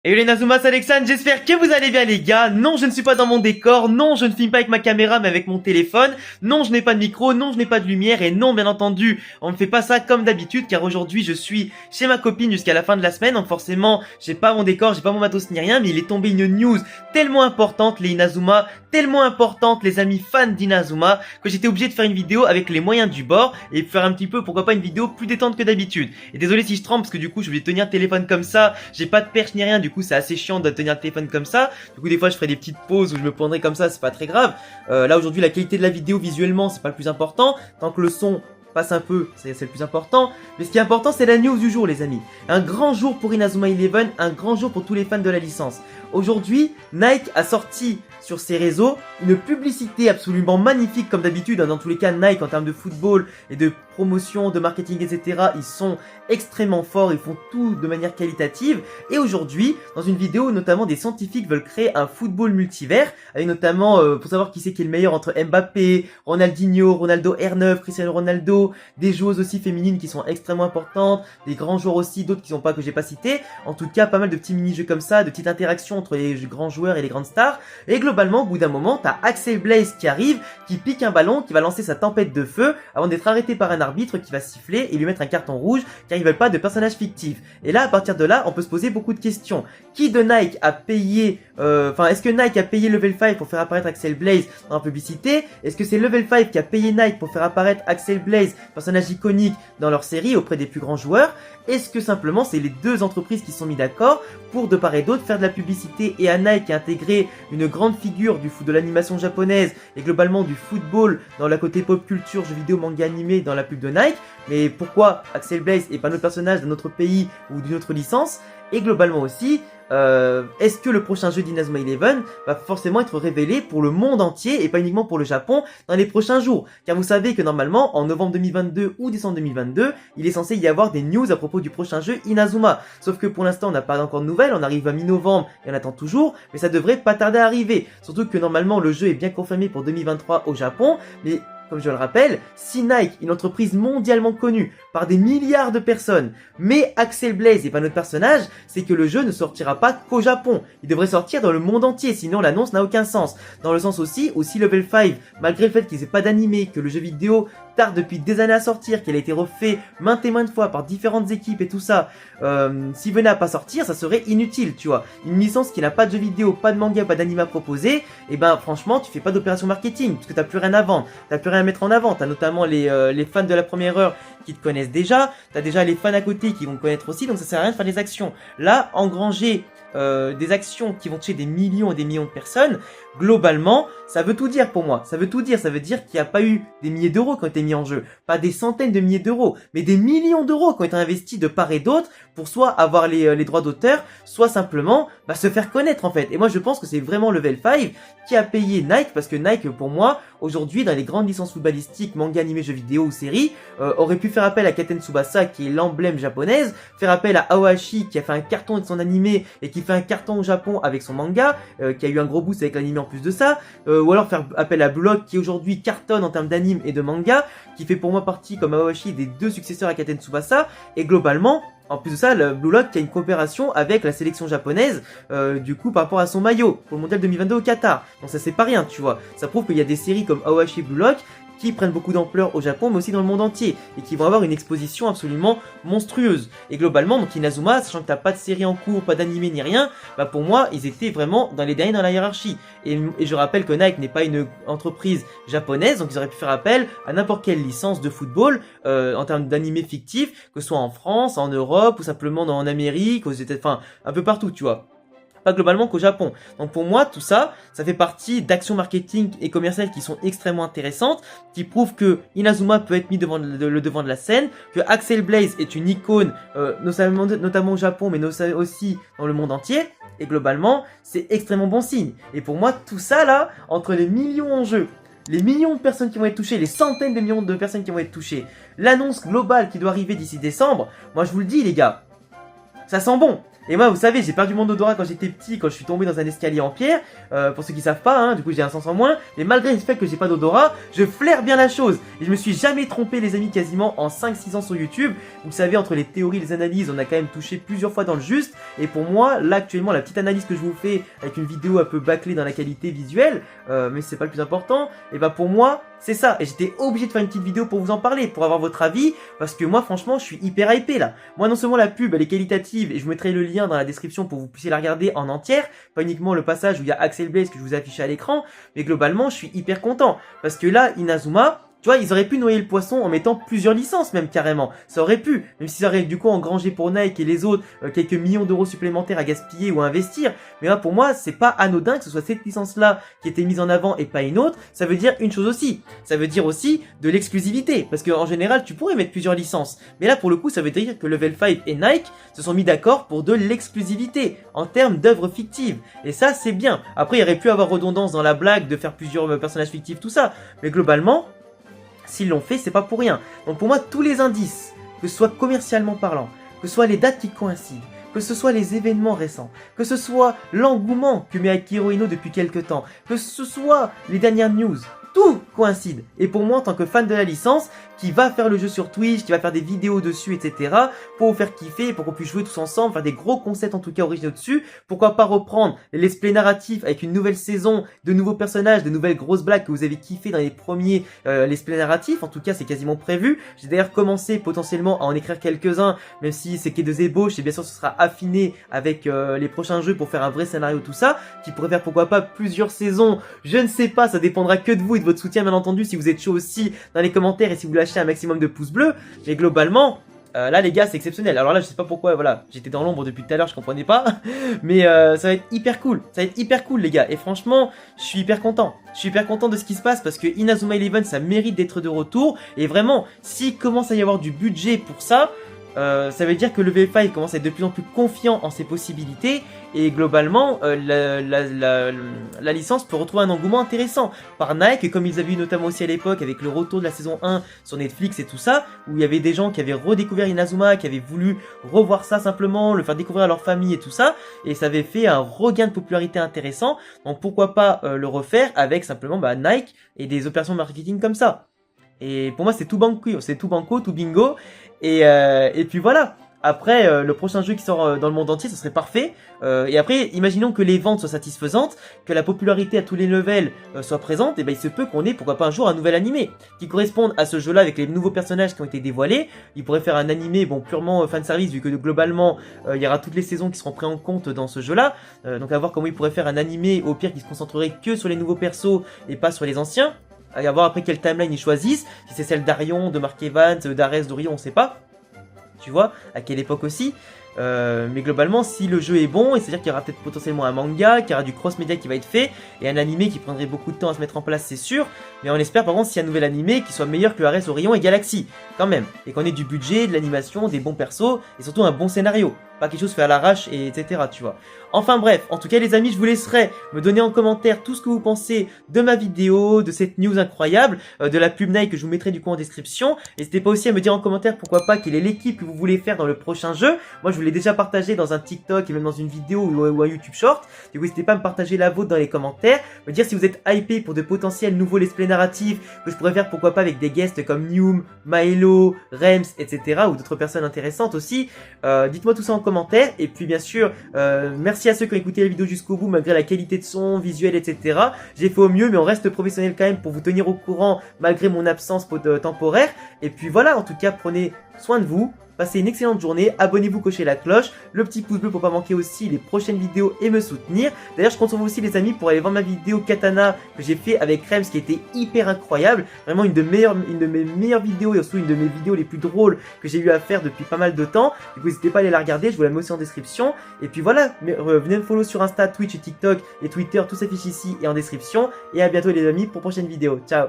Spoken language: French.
Et les Nazumas Alexandre, j'espère que vous allez bien les gars. Non, je ne suis pas dans mon décor. Non, je ne filme pas avec ma caméra mais avec mon téléphone. Non, je n'ai pas de micro. Non, je n'ai pas de lumière. Et non, bien entendu, on ne fait pas ça comme d'habitude car aujourd'hui je suis chez ma copine jusqu'à la fin de la semaine. Donc forcément, j'ai pas mon décor, j'ai pas mon matos ni rien. Mais il est tombé une news tellement importante les Inazuma, tellement importante les amis fans d'Inazuma que j'étais obligé de faire une vidéo avec les moyens du bord et faire un petit peu, pourquoi pas, une vidéo plus détente que d'habitude. Et désolé si je tremble parce que du coup je vais tenir le téléphone comme ça. J'ai pas de perche ni rien. Du coup c'est assez chiant de tenir le téléphone comme ça. Du coup des fois je ferai des petites pauses où je me prendrai comme ça, c'est pas très grave. Là aujourd'hui la qualité de la vidéo visuellement c'est pas le plus important. Tant que le son passe un peu, c'est le plus important. Mais ce qui est important c'est la news du jour les amis. Un grand jour pour Inazuma Eleven, un grand jour pour tous les fans de la licence. Aujourd'hui Nike a sorti sur ses réseaux une publicité absolument magnifique comme d'habitude. Dans tous les cas Nike en termes de football et de promotion, de marketing etc. ils sont extrêmement forts, ils font tout de manière qualitative. Et aujourd'hui dans une vidéo notamment des scientifiques veulent créer un football multivers avec notamment pour savoir qui c'est qui est le meilleur entre Mbappé, Ronaldinho, Ronaldo R9, Cristiano Ronaldo, des joueuses aussi féminines qui sont extrêmement importantes, des grands joueurs aussi, d'autres qui sont pas que j'ai pas cités. En tout cas pas mal de petits mini-jeux comme ça, de petites interactions entre les grands joueurs et les grandes stars. Et globalement au bout d'un moment t'as Axel Blaze qui arrive, qui pique un ballon, qui va lancer sa tempête de feu avant d'être arrêté par un arbitre qui va siffler et lui mettre un carton rouge car ils veulent pas de personnages fictifs. Et là à partir de là on peut se poser beaucoup de questions. Qui de Nike a payé, est-ce que Nike a payé Level 5 pour faire apparaître Axel Blaze dans la publicité? Est-ce que c'est Level 5 qui a payé Nike pour faire apparaître Axel Blaze, personnage iconique dans leur série auprès des plus grands joueurs? Est-ce que simplement c'est les deux entreprises qui sont mis d'accord pour de part et d'autre faire de la publicité et à Nike intégrer une grande figure du foot, de l'animation japonaise et globalement du football dans la côté pop culture, jeux vidéo, manga animé dans la pub de Nike? Mais pourquoi Axel Blaze et pas notre personnage d'un autre pays ou d'une autre licence? Et globalement aussi, est-ce que le prochain jeu d'Inazuma Eleven va forcément être révélé pour le monde entier et pas uniquement pour le Japon dans les prochains jours? Car vous savez que normalement en novembre 2022 ou décembre 2022 il est censé y avoir des news à propos du prochain jeu Inazuma. Sauf que pour l'instant on n'a pas encore de nouvelles, on arrive à mi-novembre et on attend toujours, mais ça devrait pas tarder à arriver. Surtout que normalement le jeu est bien confirmé pour 2023 au Japon, mais comme je le rappelle, si Nike, une entreprise mondialement connue par des milliards de personnes, met Axel Blaze et pas notre personnage, c'est que le jeu ne sortira pas qu'au Japon. Il devrait sortir dans le monde entier, sinon l'annonce n'a aucun sens. Dans le sens aussi Level 5, malgré le fait qu'ils aient pas d'animé, que le jeu vidéo tarde depuis des années à sortir, qu'il a été refait maintes et maintes fois par différentes équipes et tout ça, s'il venait à pas sortir, ça serait inutile, tu vois. Une licence qui n'a pas de jeu vidéo, pas de manga, pas d'anime à proposer, et ben franchement, tu fais pas d'opération marketing, parce que t'as plus rien à vendre, t'as plus rien à mettre en avant. T'as notamment les fans de la première heure qui te connaissent déjà, t'as déjà les fans à côté qui vont te connaître aussi, donc ça sert à rien de faire des actions. Là, engranger des actions qui vont toucher des millions et des millions de personnes, globalement, ça veut tout dire pour moi. Ça veut tout dire. Ça veut dire qu'il n'y a pas eu des milliers d'euros qui ont été mis en jeu. Pas des centaines de milliers d'euros, mais des millions d'euros qui ont été investis de part et d'autre pour soit avoir les droits d'auteur, soit simplement se faire connaître en fait. Et moi je pense que c'est vraiment Level 5 qui a payé Nike, parce que Nike pour moi, aujourd'hui dans les grandes licences footballistiques, manga, animé, jeux vidéo ou séries, aurait pu faire appel à Katen Tsubasa qui est l'emblème japonaise, faire appel à Aohashi qui a fait un carton avec son animé et qui fait un carton au Japon avec son manga, qui a eu un gros boost avec l'anime en plus de ça, ou alors faire appel à Blue Lock qui aujourd'hui cartonne en termes d'anime et de manga, qui fait pour moi partie comme Aohashi des deux successeurs à Katen Tsubasa, et globalement en plus de ça, le Blue Lock qui a une coopération avec la sélection japonaise, du coup par rapport à son maillot pour le mondial 2022 au Qatar. Donc ça c'est pas rien, tu vois. Ça prouve qu'il y a des séries comme Aohashi et Blue Lock qui prennent beaucoup d'ampleur au Japon, mais aussi dans le monde entier, et qui vont avoir une exposition absolument monstrueuse. Et globalement, donc Inazuma, sachant que t'as pas de série en cours, pas d'animé ni rien, pour moi, ils étaient vraiment dans les derniers dans la hiérarchie. Et je rappelle que Nike n'est pas une entreprise japonaise, donc ils auraient pu faire appel à n'importe quelle licence de football, en termes d'animé fictif, que ce soit en France, en Europe, ou simplement en Amérique, aux États-Unis, enfin, un peu partout, tu vois. Pas globalement qu'au Japon. Donc pour moi, tout ça, ça fait partie d'actions marketing et commerciales qui sont extrêmement intéressantes, qui prouvent que Inazuma peut être mis devant le devant de la scène, que Axel Blaze est une icône, notamment au Japon, mais aussi dans le monde entier. Et globalement, c'est extrêmement bon signe. Et pour moi, tout ça là, entre les millions en jeu, les millions de personnes qui vont être touchées, les centaines de millions de personnes qui vont être touchées, l'annonce globale qui doit arriver d'ici décembre, moi je vous le dis les gars, ça sent bon. Et moi, vous savez, j'ai perdu mon odorat quand j'étais petit, quand je suis tombé dans un escalier en pierre. Pour ceux qui savent pas, hein, du coup j'ai un sens en moins. Mais malgré le fait que j'ai pas d'odorat, je flaire bien la chose. Et je me suis jamais trompé, les amis, quasiment en 5-6 ans sur YouTube. Vous savez, entre les théories et les analyses, on a quand même touché plusieurs fois dans le juste. Et pour moi, là actuellement, la petite analyse que je vous fais avec une vidéo un peu bâclée dans la qualité visuelle, mais c'est pas le plus important, et bah pour moi, c'est ça. Et j'étais obligé de faire une petite vidéo pour vous en parler, pour avoir votre avis, parce que moi franchement je suis hyper hypé là. Moi non seulement la pub elle est qualitative, et je vous mettrai le lien dans la description pour que vous puissiez la regarder en entière, pas uniquement le passage où il y a Axel Blaze que je vous ai affiché à l'écran, mais globalement je suis hyper content. Parce que là, Inazuma, tu vois, ils auraient pu noyer le poisson en mettant plusieurs licences même carrément. Ça aurait pu, même si ça aurait du coup engrangé pour Nike et les autres quelques millions d'euros supplémentaires à gaspiller ou à investir. Mais là pour moi, c'est pas anodin que ce soit cette licence-là qui était mise en avant et pas une autre. Ça veut dire une chose aussi. Ça veut dire aussi de l'exclusivité. Parce qu'en général, tu pourrais mettre plusieurs licences. Mais là pour le coup, ça veut dire que Level 5 et Nike se sont mis d'accord pour de l'exclusivité en termes d'œuvres fictives. Et ça, c'est bien. Après, il y aurait pu avoir redondance dans la blague de faire plusieurs personnages fictifs, tout ça. Mais globalement, s'ils l'ont fait, c'est pas pour rien. Donc pour moi, tous les indices, que ce soit commercialement parlant, que ce soit les dates qui coïncident, que ce soit les événements récents, que ce soit l'engouement que met Akihiro Ino depuis quelques temps, que ce soit les dernières news, tout coïncide. Et pour moi, en tant que fan de la licence, qui va faire le jeu sur Twitch, qui va faire des vidéos dessus, etc., pour vous faire kiffer, pour qu'on puisse jouer tous ensemble, faire des gros concepts en tout cas originaux dessus, pourquoi pas reprendre les let's play narratifs avec une nouvelle saison, de nouveaux personnages, de nouvelles grosses blagues que vous avez kiffé dans les premiers let's play narratifs, en tout cas c'est quasiment prévu. J'ai d'ailleurs commencé potentiellement à en écrire quelques-uns, même si c'est que des ébauches, et bien sûr ce sera affiné avec les prochains jeux pour faire un vrai scénario, tout ça, qui pourrait faire pourquoi pas plusieurs saisons, je ne sais pas, ça dépendra que de vous et de votre soutien bien entendu, si vous êtes chaud aussi dans les commentaires et si vous lâchez un maximum de pouces bleus, mais globalement, là les gars c'est exceptionnel. Alors là je sais pas pourquoi, voilà, j'étais dans l'ombre depuis tout à l'heure, je comprenais pas, mais ça va être hyper cool, ça va être hyper cool les gars, et franchement je suis hyper content. Je suis hyper content de ce qui se passe parce que Inazuma Eleven ça mérite d'être de retour, et vraiment, s'il commence à y avoir du budget pour ça, ça veut dire que le V5 commence à être de plus en plus confiant en ses possibilités, et globalement la licence peut retrouver un engouement intéressant par Nike, comme ils avaient eu notamment aussi à l'époque avec le retour de la saison 1 sur Netflix et tout ça, où il y avait des gens qui avaient redécouvert Inazuma, qui avaient voulu revoir ça simplement, le faire découvrir à leur famille et tout ça, et ça avait fait un regain de popularité intéressant. Donc pourquoi pas le refaire avec simplement Nike et des opérations marketing comme ça. Et pour moi c'est tout banco, tout bingo. Et puis voilà. Après, le prochain jeu qui sort dans le monde entier, ce serait parfait. Et après, imaginons que les ventes soient satisfaisantes, que la popularité à tous les levels soit présente, et ben il se peut qu'on ait pourquoi pas un jour un nouvel animé qui corresponde à ce jeu-là avec les nouveaux personnages qui ont été dévoilés. Il pourrait faire un animé, bon purement fanservice, vu que globalement il y aura toutes les saisons qui seront prises en compte dans ce jeu-là. Donc à voir comment il pourrait faire un animé au pire qui se concentrerait que sur les nouveaux persos et pas sur les anciens. À voir après quelle timeline ils choisissent, si c'est celle d'Arion, de Mark Evans, d'Ares, d'Orion, on sait pas. Tu vois, à quelle époque aussi. Mais globalement, si le jeu est bon, et c'est-à-dire qu'il y aura peut-être potentiellement un manga, qu'il y aura du cross-média qui va être fait, et un animé qui prendrait beaucoup de temps à se mettre en place, c'est sûr. Mais on espère par contre s'il y a un nouvel animé qui soit meilleur que Ares, Orion et Galaxy, quand même. Et qu'on ait du budget, de l'animation, des bons persos, et surtout un bon scénario. Pas quelque chose fait à l'arrache, et etc. tu vois. Enfin bref, en tout cas les amis, je vous laisserai me donner en commentaire tout ce que vous pensez de ma vidéo, de cette news incroyable, de la pub Nike que je vous mettrai du coup en description. N'hésitez pas aussi à me dire en commentaire pourquoi pas quelle est l'équipe que vous voulez faire dans le prochain jeu. Moi je vous l'ai déjà partagé dans un TikTok et même dans une vidéo ou un YouTube Short. Du coup n'hésitez pas à me partager la vôtre dans les commentaires, me dire si vous êtes hypé pour de potentiels nouveaux let's play narratifs que je pourrais faire pourquoi pas avec des guests comme Nium, Maelo, Rems, etc. ou d'autres personnes intéressantes aussi. Dites-moi tout ça en commentaire, et puis bien sûr merci à ceux qui ont écouté la vidéo jusqu'au bout malgré la qualité de son, visuel, etc. J'ai fait au mieux, mais on reste professionnel quand même pour vous tenir au courant malgré mon absence temporaire. Et puis voilà, en tout cas prenez soin de vous, passez une excellente journée, abonnez-vous, cochez la cloche, le petit pouce bleu pour pas manquer aussi les prochaines vidéos et me soutenir. D'ailleurs je compte sur vous aussi les amis pour aller voir ma vidéo Katana que j'ai fait avec Rems qui était hyper incroyable, vraiment une de mes meilleures vidéos et surtout une de mes vidéos les plus drôles que j'ai eu à faire depuis pas mal de temps. Du coup n'hésitez pas à aller la regarder, je vous la mets aussi en description. Et puis voilà, venez me follow sur Insta, Twitch et TikTok et Twitter, tout s'affiche ici et en description. Et à bientôt les amis pour prochaine vidéo, ciao.